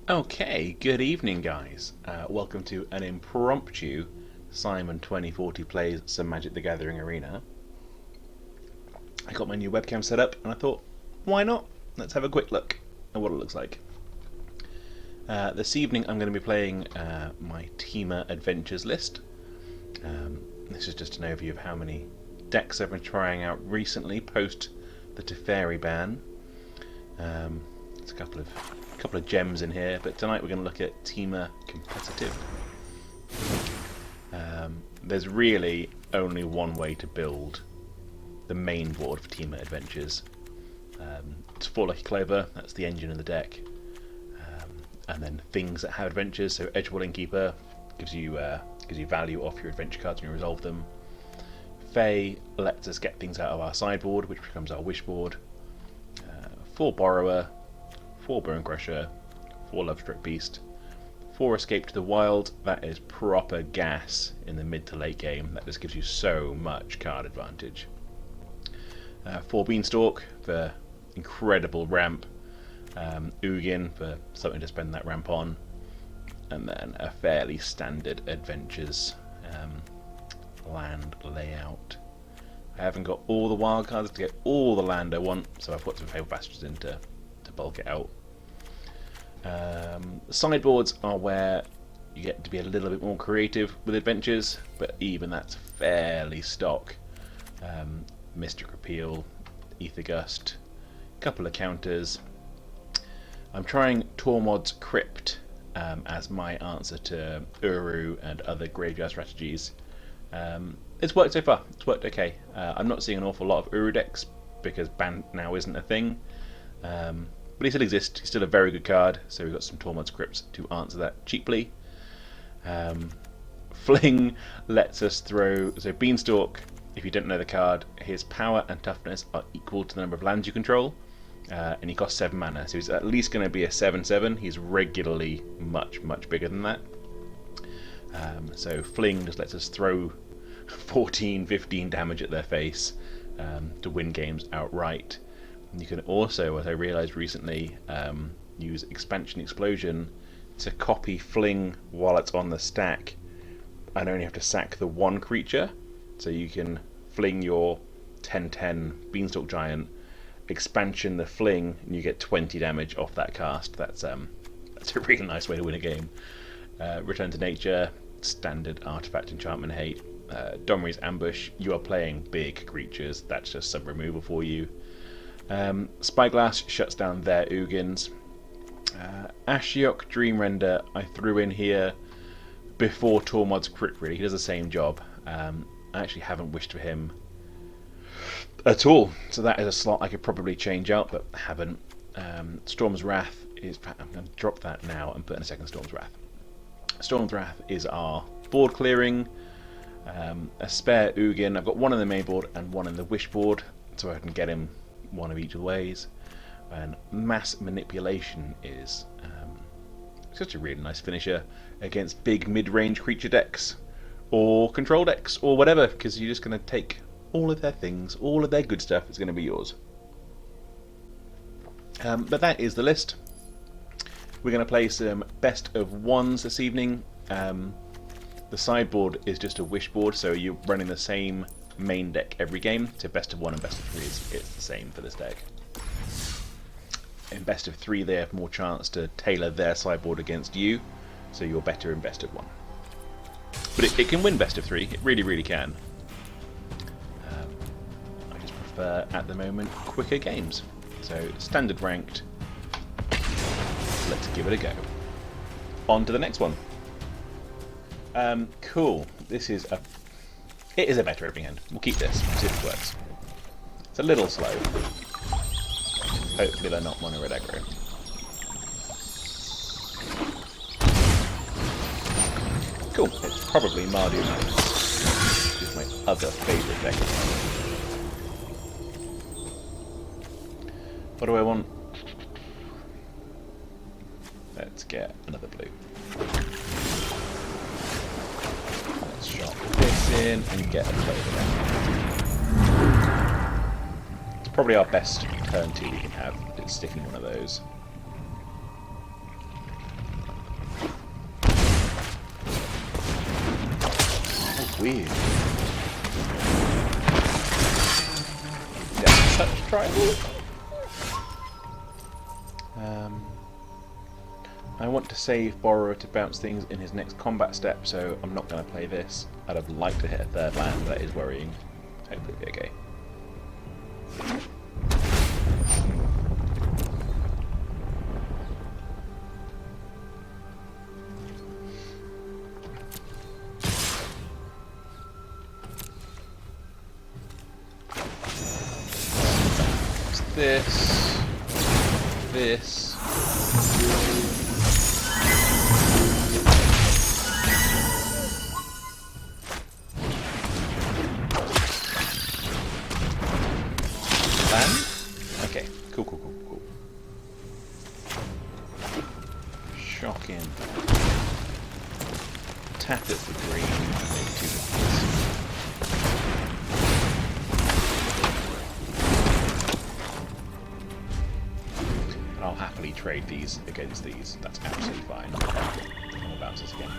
Okay, good evening, guys. Welcome to an impromptu Cymon 2040 plays some Magic the Gathering arena. I got my new webcam set up and I thought, why not? Let's have a quick look at what it looks like. This evening I'm going to be playing my Temur Adventures list. This is just an overview of how many decks I've been trying out recently post the Teferi ban. There's a couple of gems in here, but tonight we're going to look at Temur Competitive. There's really only one way to build the main board for Temur Adventures. It's 4 Lucky Clover, that's the engine of the deck, and then things that have adventures. So Edgewall Innkeeper gives you value off your adventure cards when you resolve them. Fae lets us get things out of our sideboard, which becomes our wish board. 4 Borrower, 4 Bone Crusher, 4 Lovestruck Beast, 4 Escape to the Wild. That is proper gas in the mid to late game. That just gives you so much card advantage. 4 Beanstalk for incredible ramp. Ugin for something to spend that ramp on. And then a fairly standard Adventures land layout. I haven't got all the wild cards to get all the land I want, so I've put some Fabled Bastards in to bulk it out. Sideboards are where you get to be a little bit more creative with adventures, but even that's fairly stock. Mystic Repeal, Ether Gust, a couple of counters. I'm trying Tormod's Crypt as my answer to Uru and other graveyard strategies. It's worked so far, it's worked okay. I'm not seeing an awful lot of Uru decks because ban now isn't a thing. But he still exists, he's still a very good card, so we've got some Tormod's Crypts to answer that cheaply. Fling lets us throw, so Beanstalk, if you don't know the card, his power and toughness are equal to the number of lands you control, and he costs 7 mana, so he's at least going to be a 7/7, he's regularly much bigger than that. So Fling just lets us throw 14-15 damage at their face to win games outright. You can also, as I realised recently, use Expansion Explosion to copy Fling while it's on the stack and only have to sack the one creature. So you can fling your 10/10 Beanstalk Giant, expansion the Fling, and you get 20 damage off that cast. That's a really nice way to win a game. Return to Nature, standard artifact enchantment hate. Domri's Ambush, you are playing big creatures, that's just some removal for you. Spyglass shuts down their Ugins. Ashiok Dreamrender I threw in here before Tormod's Crypt, really. He does the same job. I actually haven't wished for him at all, so that is a slot I could probably change out, but haven't. Storm's Wrath is... I'm going to drop that now and put in a second Storm's Wrath. Storm's Wrath is our board clearing. A spare Ugin. I've got one in the main board and one in the wish board, so I can get him one of each of the ways. And Mass Manipulation is such a really nice finisher against big mid-range creature decks or control decks or whatever, because you're just going to take all of their things, all of their good stuff is going to be yours. But that is the list. We're going to play some best of ones this evening. The sideboard is just a wish board, so you're running the same main deck every game. So best of 1 and best of 3 it's the same for this deck. In best of 3 they have more chance to tailor their sideboard against you, so you're better in best of 1. But it can win best of 3, it really can. I just prefer at the moment quicker games. So standard ranked, let's give it a go. On to the next one. Cool, it is a better opening hand. We'll keep this, see if it works. It's a little slow. Hopefully they're not mono red aggro. Cool, it's probably Mardu Knight, which is my other favourite deck. What do I want? Let's get another blue. Let's shot this in and get a Clover down. It's probably our best turn 2 we can have. It's sticking one of those. Weird. Death touch tribal? I want to save Borrower to bounce things in his next combat step, so I'm not going to play this. I'd have liked to hit a third land, but that is worrying. Hopefully it'll be okay. This. Land? Okay, cool. Shocking. Tap it for green, maybe 2 lands. I'll happily trade these against these. That's absolutely fine. I'll bounce this again.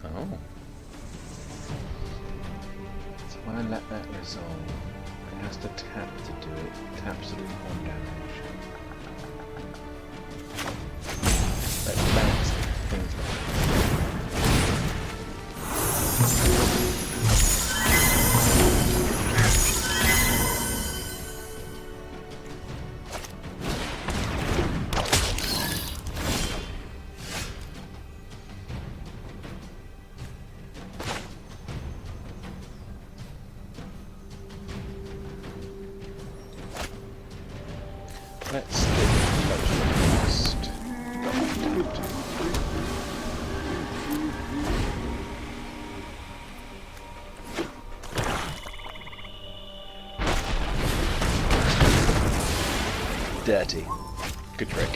Oh. So when I let that resolve, it has to tap to do it. Taps to do 1 damage. Let's bounce things like let's stick first. Dirty. Good trick.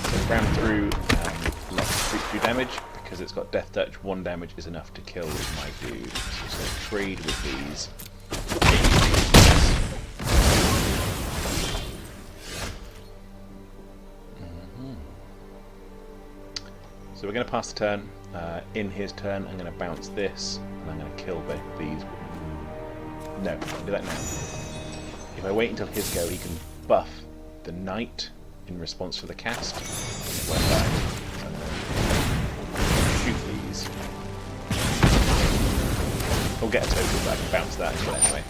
So ram through let do damage. Because it's got death touch, 1 damage is enough to kill with my dude. So it's going to trade with these. So we're going to pass the turn. In his turn, I'm going to bounce this, and I'm going to kill both of these. No, I'll do that now. If I wait until his go, he can buff the knight in response to the cast. And it won't die. So I'm going to shoot these. We'll get a total, but I can bounce that as well anyway.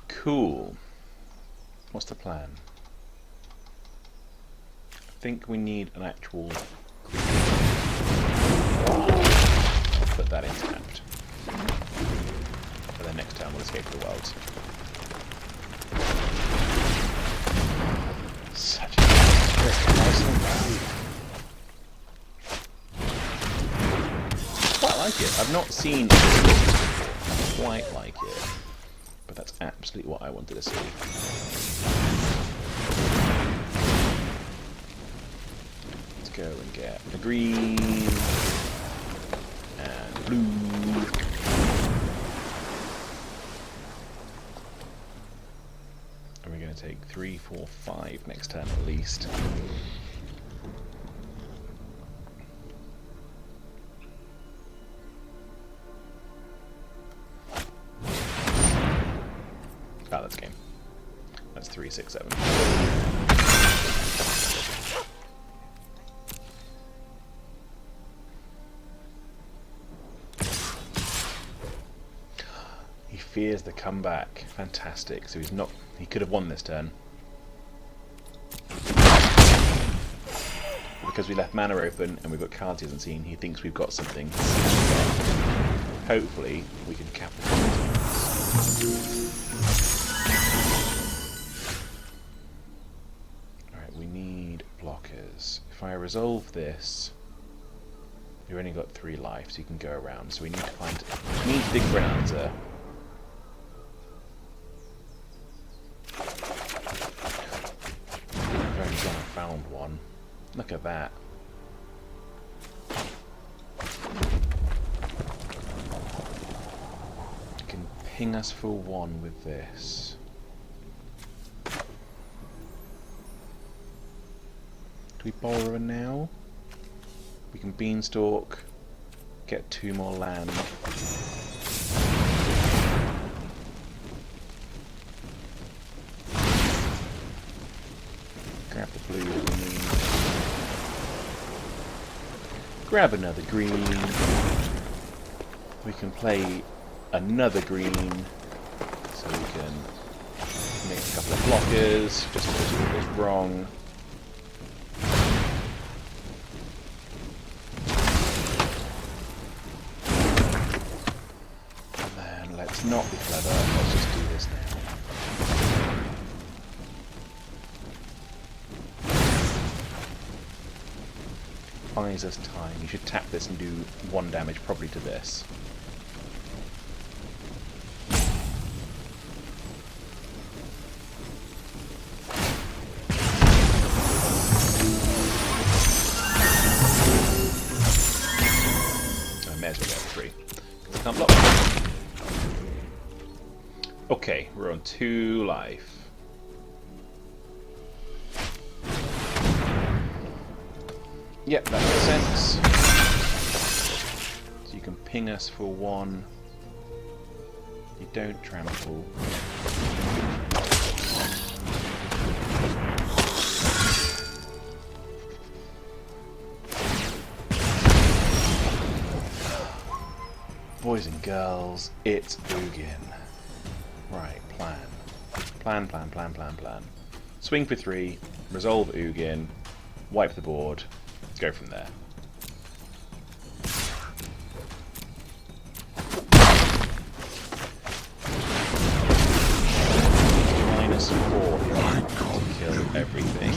Cool. What's the plan? I think we need an actual creature. I'll put that in tapped. And then next turn we'll escape the wilds. Such a nice value. Quite like it. I've not seen it quite like it. But that's absolutely what I wanted to see. Let's go and get the green and blue. And we're going to take 3, 4, 5 next turn at least. Ah, that's game. That's 3, 6, 7. He fears the comeback. Fantastic. So he's not. He could have won this turn. The because we left mana open and we've got cards he hasn't seen, he thinks we've got something. Hopefully we can capitalize on this. Alright, we need blockers. If I resolve this, we've only got 3 life, so you can go around. So we need to dig for an answer. Very glad I found one. Look at that. You can ping us for 1 with this. Do we borrow now? We can beanstalk, get 2 more land. Grab the blue we need. Grab another green. We can play another green, so we can make a couple of blockers, just because it was wrong. And then let's not be clever, let's just do this now. Buys us time. You should tap this and do 1 damage, probably to this. I may as well go 3. Can't block. Okay, we're on 2 life. Yep, that makes sense. So you can ping us for 1. You don't trample. Boys and girls, it's Ugin. Right, plan. Plan. Swing for 3, resolve Ugin, wipe the board. Go from there. -4 to kill everything.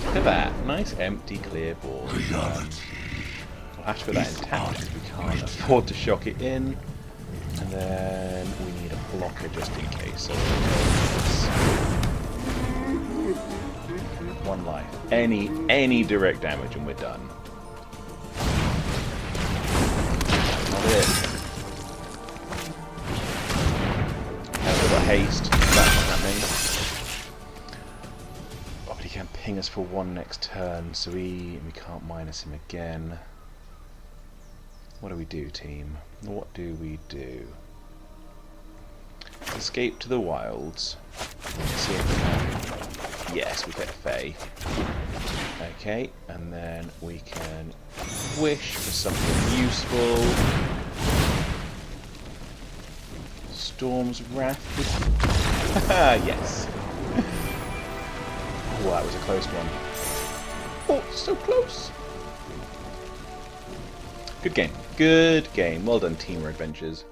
Look at that. Nice empty clear board. We'll have to put that in tap because we can't afford to shock it in. And then we need a blocker just in case. So 1 life. Any direct damage and we're done. Not it. We've got haste. That's not happening. Oh, but he can ping us for 1 next turn, so we can't minus him again. What do we do, team? What do we do? Escape to the wilds. See if we can. Yes, we get a Fae. Okay, and then we can wish for something useful. Storm's Wrath. Yes. Oh, that was a close one. Oh, so close. Good game. Good game. Well done, Temur Adventures.